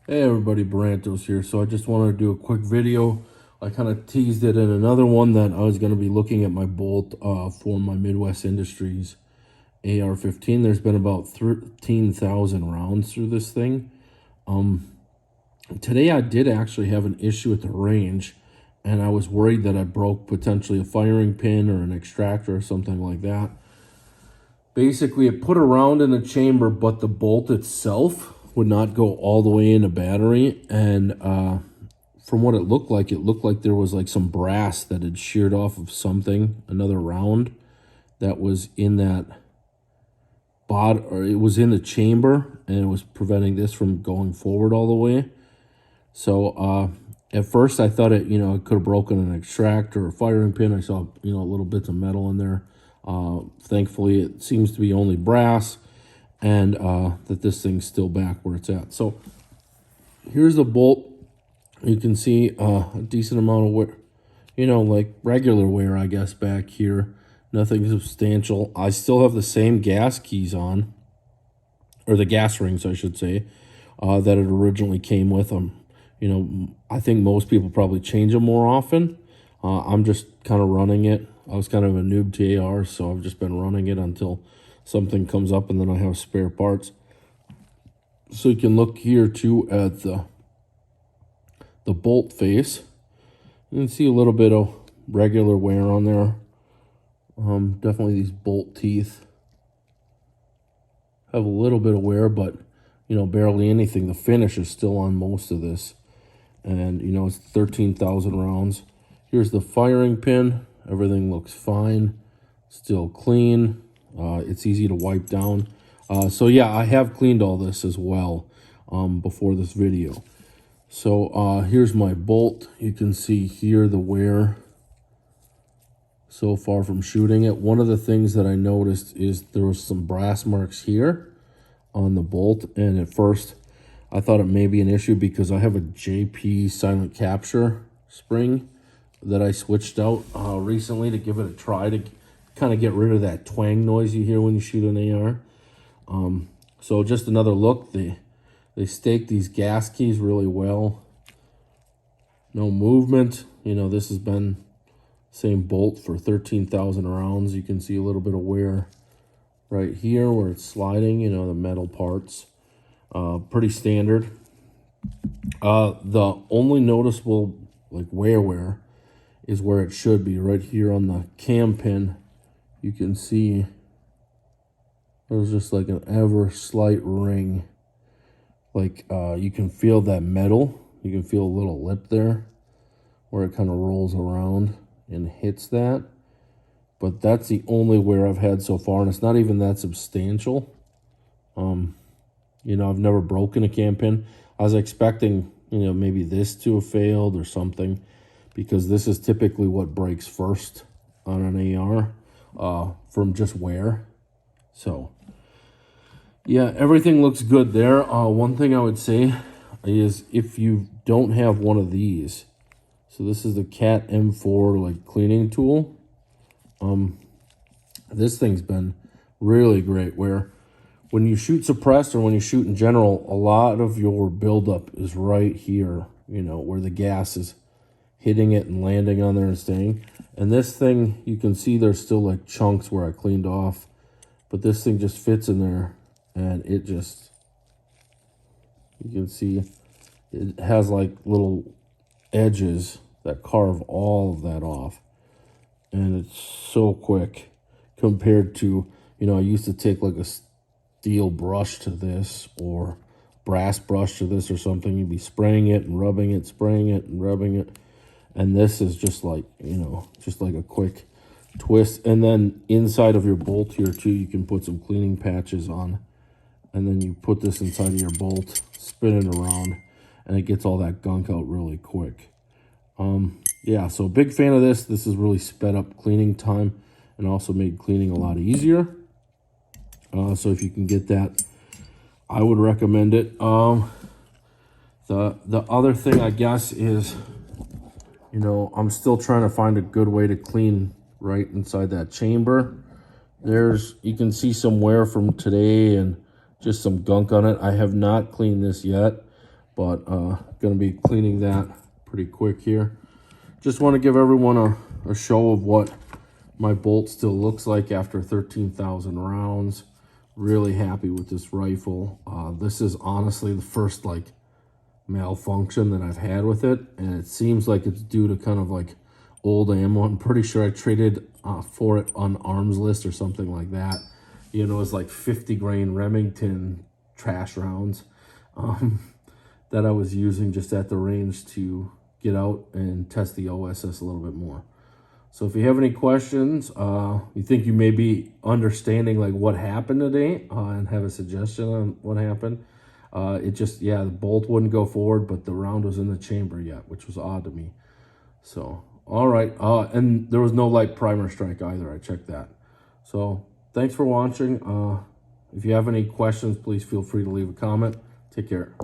Hey everybody, Barantos here. So I just wanted to do a quick video. I kind of teased it in another one that I was going to be looking at my bolt for my Midwest Industries AR-15. There's been about 13,000 rounds through this thing. Today I did actually have an issue at the range, and I was worried that I broke potentially a firing pin or an extractor or something like that. Basically, it put a round in the chamber, but the bolt itself would not go all the way in the battery. And from what it looked like there was like some brass that had sheared off of something, another round that was in that bot, or it was in the chamber, and it was preventing this from going forward all the way. So at first I thought it could have broken an extractor or a firing pin. I saw little bits of metal in there. Thankfully it seems to be only brass, and that this thing's still back where it's at. So here's the bolt. You can see a decent amount of wear, like regular wear, I guess, back here. Nothing substantial. I still have the same gas keys on, or the gas rings, I should say, that it originally came with them. I think most people probably change them more often. I'm just kind of running it. I was kind of a noob to AR, so I've just been running it until something comes up, and then I have spare parts. So you can look here too at the bolt face. You can see a little bit of regular wear on there. Definitely these bolt teeth have a little bit of wear, but barely anything. The finish is still on most of this, and it's 13,000 rounds. Here's the firing pin. Everything looks fine, still clean. It's easy to wipe down. So yeah, I have cleaned all this as well before this video. So here's my bolt. You can see here the wear so far from shooting it. One of the things that I noticed is there was some brass marks here on the bolt, and at first I thought it may be an issue because I have a JP silent capture spring that I switched out recently to give it a try to kind of get rid of that twang noise you hear when you shoot an AR. So just another look. They stake these gas keys really well. No movement. This has been same bolt for 13,000 rounds. You can see a little bit of wear right here where it's sliding, the metal parts. Pretty standard. The only noticeable wear is where it should be, right here on the cam pin. You can see there's just like an ever slight ring. You can feel that metal. You can feel a little lip there where it kind of rolls around and hits that. But that's the only wear I've had so far, and it's not even that substantial. I've never broken a cam pin. I was expecting, maybe this to have failed or something, because this is typically what breaks first on an AR from just wear. So yeah, everything looks good there. One thing I would say is if you don't have one of these, so this is the Cat M4 cleaning tool. This thing's been really great, where when you shoot suppressed or when you shoot in general, a lot of your buildup is right here, where the gas is hitting it and landing on there and staying. And this thing, you can see there's still chunks where I cleaned off, but this thing just fits in there, and it just, you can see it has little edges that carve all of that off, and it's so quick compared to, I used to take a steel brush to this or brass brush to this or something. You'd be spraying it and rubbing it, spraying it and rubbing it. And this is just just like a quick twist. And then inside of your bolt here too, you can put some cleaning patches on. And then you put this inside of your bolt, spin it around, and it gets all that gunk out really quick. Yeah, so big fan of this. This has really sped up cleaning time and also made cleaning a lot easier. So if you can get that, I would recommend it. The other thing, I guess, is I'm still trying to find a good way to clean right inside that chamber. You can see some wear from today and just some gunk on it. I have not cleaned this yet, but gonna be cleaning that pretty quick here. Just want to give everyone a show of what my bolt still looks like after 13,000 rounds. Really happy with this rifle. This is honestly the first like malfunction that I've had with it, and it seems like it's due to kind of like old ammo. I'm pretty sure I traded for it on Arms List or something like that. You know, it's like 50 grain Remington trash rounds that I was using just at the range to get out and test the OSS a little bit more. So if you have any questions, you think you may be understanding like what happened today and have a suggestion on what happened, it just, yeah, the bolt wouldn't go forward, but the round was in the chamber yet, which was odd to me. So, all right. And there was no light primer strike either. I checked that. So thanks for watching. If you have any questions, please feel free to leave a comment. Take care.